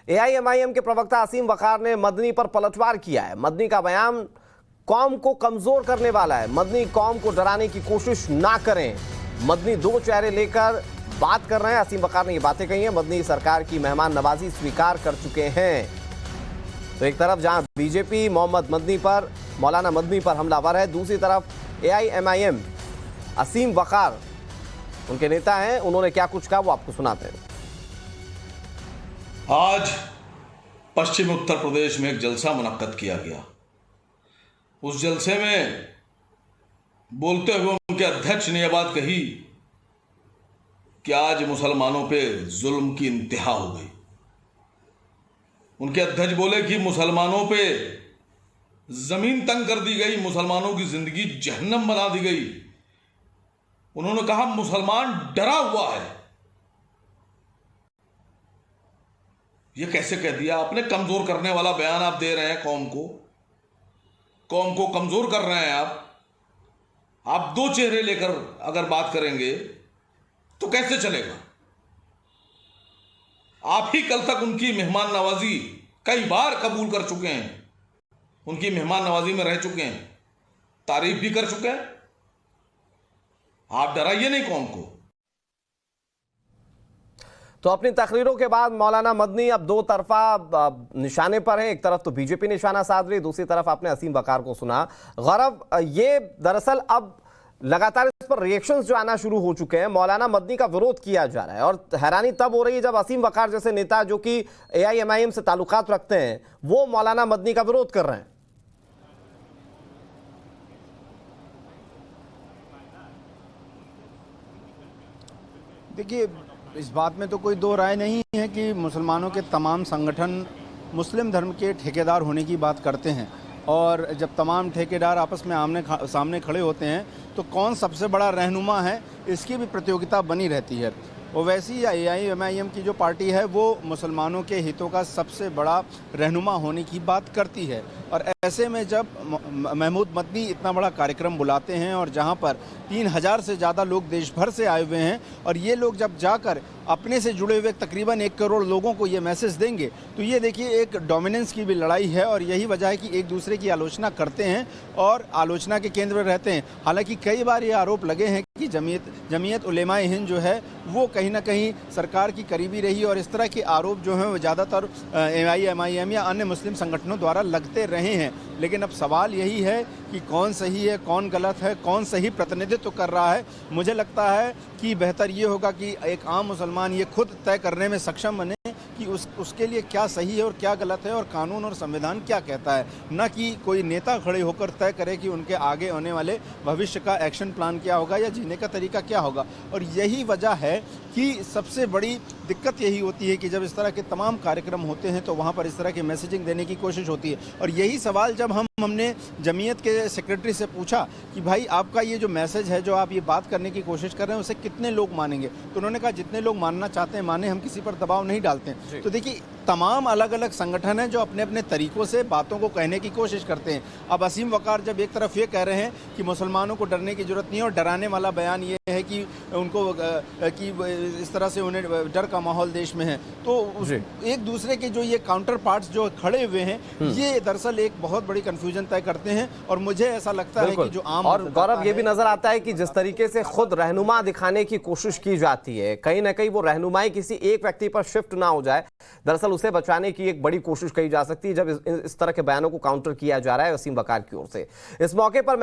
AIMIM के प्रवक्ता असीम वकार ने मदनी पर पलटवार किया है। मदनी का बयान कौम को कमजोर करने वाला है। मदनी कौम को डराने की कोशिश ना करें। मदनी दो चेहरे लेकर बात कर रहे हैं। असीम वकार ने ये बातें कही हैं। मदनी सरकार की मेहमान नवाजी स्वीकार कर चुके हैं। तो एक तरफ जहां बीजेपी मोहम्मद मदनी पर, मौलाना मदनी पर हमलावर है, दूसरी तरफ एआईएमआईएम असीम वकार उनके नेता हैं। उन्होंने क्या कुछ कहा वो आपको सुनाते हैं। आज पश्चिम उत्तर प्रदेश में एक जलसा मुनक्कद किया गया। उस जलसे में बोलते हुए उनके अध्यक्ष ने यह बात कही कि आज मुसलमानों पे जुल्म की इंतहा हो गई। उनके अध्यक्ष बोले कि मुसलमानों पे जमीन तंग कर दी गई, मुसलमानों की जिंदगी जहन्नम बना दी गई। उन्होंने कहा मुसलमान डरा हुआ है। यह कैसे कह दिया आपने? कमजोर करने वाला बयान आप दे रहे हैं। कौम को कमजोर कर रहे हैं आप दो चेहरे लेकर अगर बात करेंगे तो कैसे चलेगा? आप ही कल तक उनकी मेहमान नवाजी कई बार कबूल कर चुके हैं, उनकी मेहमान नवाजी में रह चुके हैं, तारीफ भी कर चुके हैं। आप डराइए नहीं कौम को। तो अपनी तकरीरों के बाद मौलाना मदनी अब दो तरफा निशाने पर है। एक तरफ तो बीजेपी निशाना साध रही, दूसरी तरफ आपने असीम वकार को सुना। गौरव, ये दरअसल अब लगातार इस पर रिएक्शंस जो आना शुरू हो चुके हैं। मौलाना मदनी का विरोध किया जा रहा है और हैरानी तब हो रही है जब असीम वकार जैसे नेता जो कि एआईएमआईएम से ताल्लुकात रखते हैं वो मौलाना मदनी का विरोध कर रहे हैं। देखिए, इस बात में तो कोई दो राय नहीं है कि मुसलमानों के तमाम संगठन मुस्लिम धर्म के ठेकेदार होने की बात करते हैं और जब तमाम ठेकेदार आपस में आमने सामने खड़े होते हैं तो कौन सबसे बड़ा रहनुमा है इसकी भी प्रतियोगिता बनी रहती है। और वैसी एआईएमआईएम की जो पार्टी है वो मुसलमानों के हितों का सबसे बड़ा रहनुमा होने की बात करती है। और ऐसे में जब महमूद मदनी इतना बड़ा कार्यक्रम बुलाते हैं और जहां पर 3000 से ज़्यादा लोग देश भर से आए हुए हैं और ये लोग जब जाकर अपने से जुड़े हुए तकरीबन 1 करोड़ लोगों को ये मैसेज देंगे तो ये देखिए एक डोमिनेंस की भी लड़ाई है। और यही वजह है कि एक दूसरे की आलोचना करते हैं और आलोचना के केंद्र में रहते हैं। हालांकि कई बार ये आरोप लगे हैं कि जमीयत उलेमाए हिंद जो है वो कहीं ना कहीं सरकार की करीबी रही और इस तरह के आरोप जो हैं वो ज़्यादातर एआईएमआईएम या अन्य मुस्लिम संगठनों द्वारा लगते रहे हैं। लेकिन अब सवाल यही है कि कौन सही है, कौन गलत है, कौन सही प्रतिनिधित्व कर रहा है। मुझे लगता है कि बेहतर ये होगा कि एक आम मुसलमान ये खुद तय करने में सक्षम बने कि उसके लिए क्या सही है और क्या गलत है और कानून और संविधान क्या कहता है, न कि कोई नेता खड़े होकर तय करे कि उनके आगे आने वाले भविष्य का एक्शन प्लान क्या होगा या जीने का तरीका क्या होगा। और यही वजह है कि सबसे बड़ी दिक्कत यही होती है कि जब इस तरह के तमाम कार्यक्रम होते हैं तो वहाँ पर इस तरह की मैसेजिंग देने की कोशिश होती है। और यही सवाल जब हमने जमीयत के सेक्रेटरी से पूछा कि भाई आपका ये जो मैसेज है, जो आप ये बात करने की कोशिश कर रहे हैं, उसे कितने लोग मानेंगे, तो उन्होंने कहा जितने लोग मानना चाहते हैं माने, हम किसी पर दबाव नहीं डालते हैं। तो देखिए, तमाम अलग अलग संगठन हैं जो अपने अपने तरीकों से बातों को कहने की कोशिश करते हैं। अब असीम वकार जब एक तरफ ये कह रहे हैं कि मुसलमानों को डरने की जरूरत नहीं है और डराने वाला बयान ये है कि उनको कि इस तरह से उन्हें डर का माहौल देश में है, तो एक दूसरे के जो ये काउंटर पार्ट्स जो खड़े हुए हैं ये दरअसल एक बहुत बड़ी कंफ्यूजन तय करते हैं। और मुझे ऐसा लगता है कि जो आम और गौरव ये भी नजर आता है कि जिस तरीके से खुद रहनुमा दिखाने की कोशिश की जाती है, कहीं ना कहीं वो रहनुमाई किसी एक व्यक्ति पर शिफ्ट ना हो जाए, दरअसल उसे बचाने की एक बड़ी कोशिश की जा सकती है जब इस तरह के बयानों को काउंटर किया जा रहा है असीम वकार की ओर से। इस मौके पर